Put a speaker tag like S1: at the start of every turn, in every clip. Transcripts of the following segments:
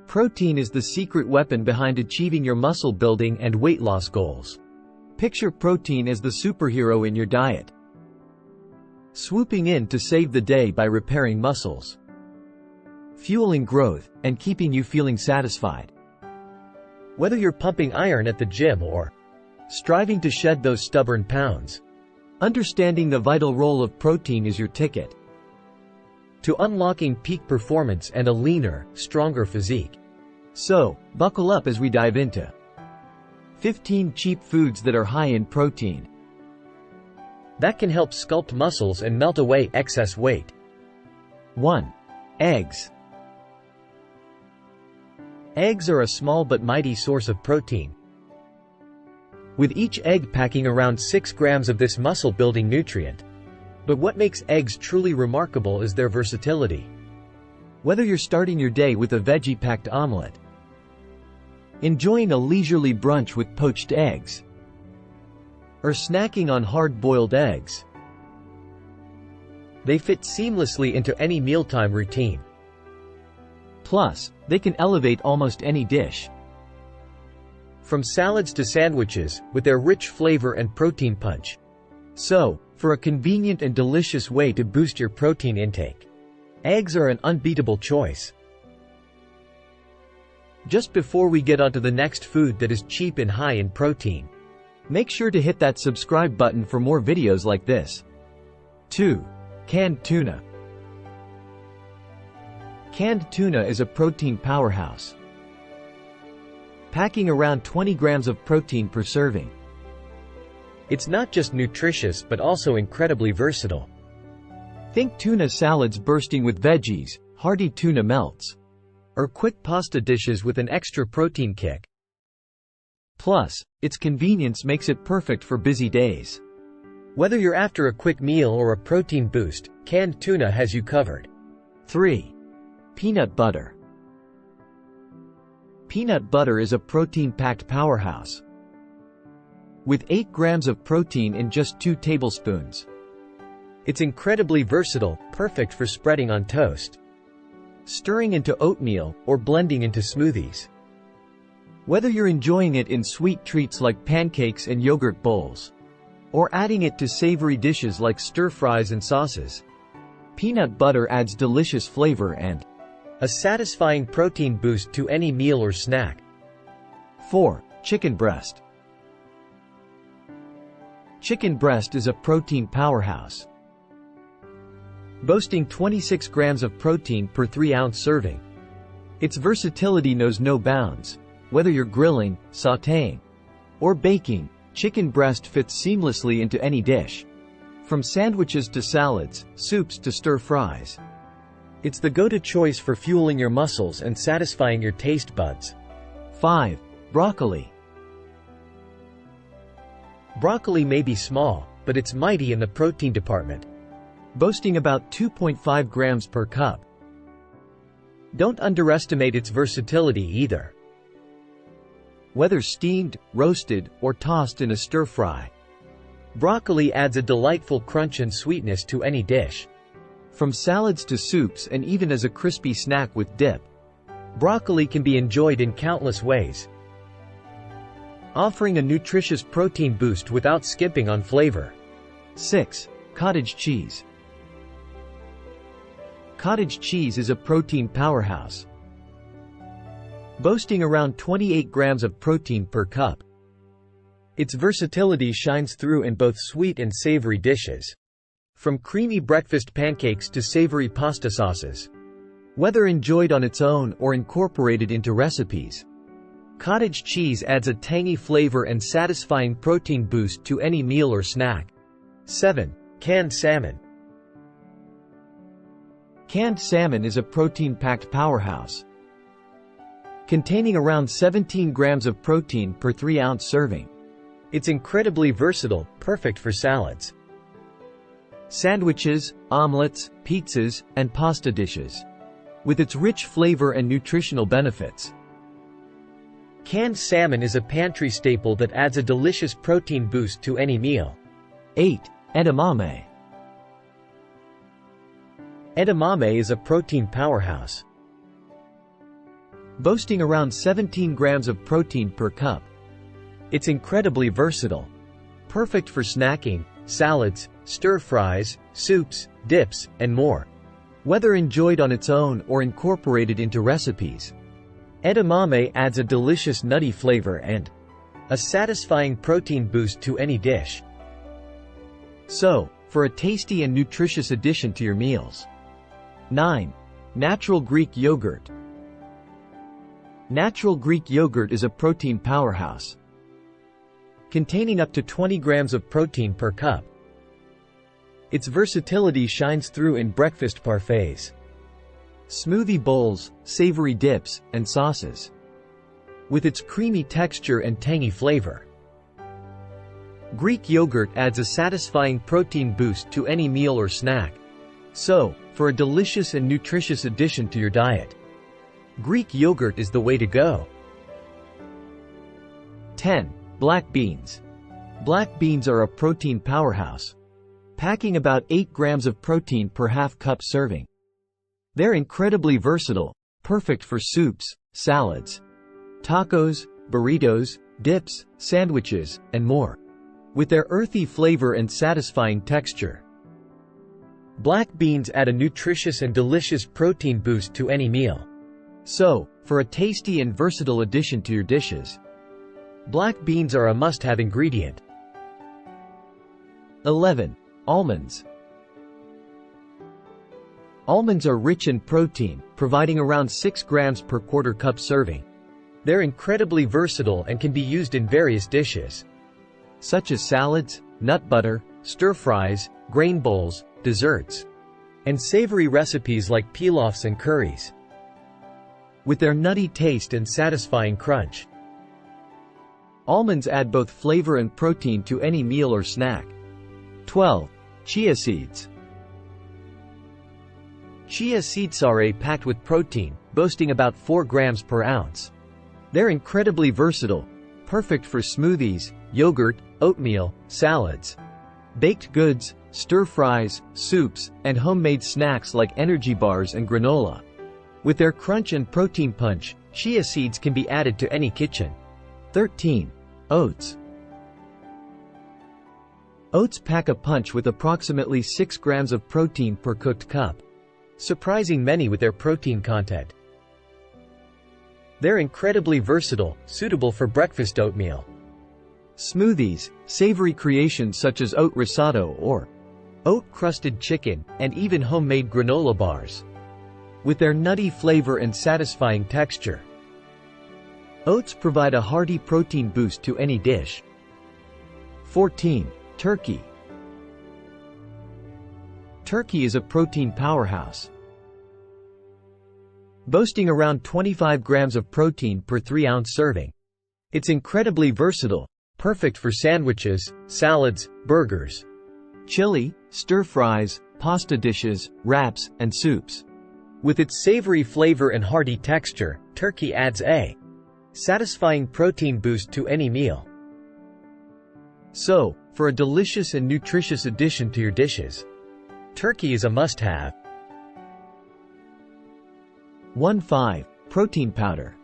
S1: Protein is the secret weapon behind achieving your muscle building and weight loss goals. Picture protein as the superhero in your diet, swooping in to save the day by repairing muscles, fueling growth, and keeping you feeling satisfied. Whether you're pumping iron at the gym or striving to shed those stubborn pounds, understanding the vital role of protein is your ticket to unlocking peak performance and a leaner, stronger physique. So, buckle up as we dive into 15 cheap foods that are high in protein that can help sculpt muscles and melt away excess weight. 1. Eggs. Eggs are a small but mighty source of protein, with each egg packing around 6 grams of this muscle-building nutrient. But what makes eggs truly remarkable is their versatility. Whether you're starting your day with a veggie-packed omelet, enjoying a leisurely brunch with poached eggs, or snacking on hard-boiled eggs, they fit seamlessly into any mealtime routine. Plus, they can elevate almost any dish, from salads to sandwiches, with their rich flavor and protein punch. So, for a convenient and delicious way to boost your protein intake, eggs are an unbeatable choice. Just before we get onto the next food that is cheap and high in protein, make sure to hit that subscribe button for more videos like this. 2. Canned tuna. Canned tuna is a protein powerhouse, packing around 20 grams of protein per serving. It's not just nutritious but also incredibly versatile. Think tuna salads bursting with veggies, hearty tuna melts, or quick pasta dishes with an extra protein kick. Plus, its convenience makes it perfect for busy days. Whether you're after a quick meal or a protein boost, canned tuna has you covered. 3. Peanut butter. Peanut butter is a protein-packed powerhouse, with 8 grams of protein in just 2 tablespoons. It's incredibly versatile, perfect for spreading on toast, stirring into oatmeal, or blending into smoothies. Whether you're enjoying it in sweet treats like pancakes and yogurt bowls, or adding it to savory dishes like stir-fries and sauces, peanut butter adds delicious flavor and a satisfying protein boost to any meal or snack. 4. Chicken breast. Chicken breast is a protein powerhouse, boasting 26 grams of protein per 3-ounce serving. Its versatility knows no bounds. Whether you're grilling, sautéing, or baking, chicken breast fits seamlessly into any dish, from sandwiches to salads, soups to stir-fries. It's the go-to choice for fueling your muscles and satisfying your taste buds. 5. Broccoli. Broccoli may be small, but it's mighty in the protein department, boasting about 2.5 grams per cup. Don't underestimate its versatility either. Whether steamed, roasted, or tossed in a stir-fry, broccoli adds a delightful crunch and sweetness to any dish. From salads to soups and even as a crispy snack with dip, broccoli can be enjoyed in countless ways, offering a nutritious protein boost without skimping on flavor. 6. Cottage cheese. Cottage cheese is a protein powerhouse, boasting around 28 grams of protein per cup. Its versatility shines through in both sweet and savory dishes, from creamy breakfast pancakes to savory pasta sauces. Whether enjoyed on its own or incorporated into recipes, cottage cheese adds a tangy flavor and satisfying protein boost to any meal or snack. 7. Canned salmon. Canned salmon is a protein-packed powerhouse, containing around 17 grams of protein per 3-ounce serving. It's incredibly versatile, perfect for salads, sandwiches, omelets, pizzas, and pasta dishes, with its rich flavor and nutritional benefits. Canned salmon is a pantry staple that adds a delicious protein boost to any meal. 8. Edamame. Edamame is a protein powerhouse, boasting around 17 grams of protein per cup. It's incredibly versatile. Perfect for snacking, salads, stir-fries, soups, dips, and more. Whether enjoyed on its own or incorporated into recipes, edamame adds a delicious nutty flavor and a satisfying protein boost to any dish. So, for a tasty and nutritious addition to your meals. 9. Natural Greek yogurt. Natural Greek yogurt is a protein powerhouse, containing up to 20 grams of protein per cup. Its versatility shines through in breakfast parfaits, smoothie bowls, savory dips, and sauces. With its creamy texture and tangy flavor, Greek yogurt adds a satisfying protein boost to any meal or snack. So, for a delicious and nutritious addition to your diet, Greek yogurt is the way to go. 10. Black beans. Black beans are a protein powerhouse, packing about 8 grams of protein per half-cup serving. They're incredibly versatile, perfect for soups, salads, tacos, burritos, dips, sandwiches, and more. With their earthy flavor and satisfying texture, black beans add a nutritious and delicious protein boost to any meal. So, for a tasty and versatile addition to your dishes, black beans are a must-have ingredient. 11. Almonds. Almonds are rich in protein, providing around 6 grams per quarter cup serving. They're incredibly versatile and can be used in various dishes, such as salads, nut butter, stir-fries, grain bowls, desserts, and savory recipes like pilafs and curries. With their nutty taste and satisfying crunch, almonds add both flavor and protein to any meal or snack. 12. Chia seeds. Chia seeds are packed with protein, boasting about 4 grams per ounce. They're incredibly versatile, perfect for smoothies, yogurt, oatmeal, salads, baked goods, stir-fries, soups, and homemade snacks like energy bars and granola. With their crunch and protein punch, chia seeds can be added to any kitchen. 13. Oats. Oats pack a punch with approximately 6 grams of protein per cooked cup, surprising many with their protein content. They're incredibly versatile, suitable for breakfast oatmeal, smoothies, savory creations such as oat risotto or oat-crusted chicken, and even homemade granola bars. With their nutty flavor and satisfying texture, oats provide a hearty protein boost to any dish. 14. Turkey. Turkey is a protein powerhouse, boasting around 25 grams of protein per 3-ounce serving. It's incredibly versatile, perfect for sandwiches, salads, burgers, chili, stir-fries, pasta dishes, wraps, and soups. With its savory flavor and hearty texture, turkey adds a satisfying protein boost to any meal. So, for a delicious and nutritious addition to your dishes, turkey is a must-have. 15. Protein powder.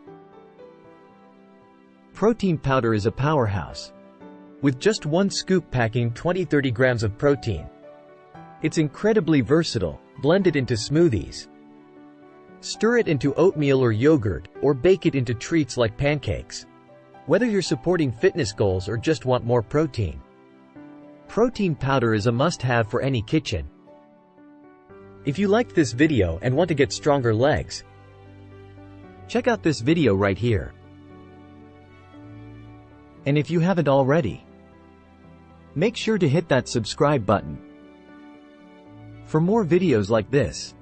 S1: Protein powder is a powerhouse, with just 1 scoop packing 20-30 grams of protein. It's incredibly versatile, blended into smoothies, stir it into oatmeal or yogurt, or bake it into treats like pancakes. Whether you're supporting fitness goals or just want more protein, protein powder is a must-have for any kitchen. If you liked this video and want to get stronger legs, check out this video right here. And if you haven't already, make sure to hit that subscribe button for more videos like this.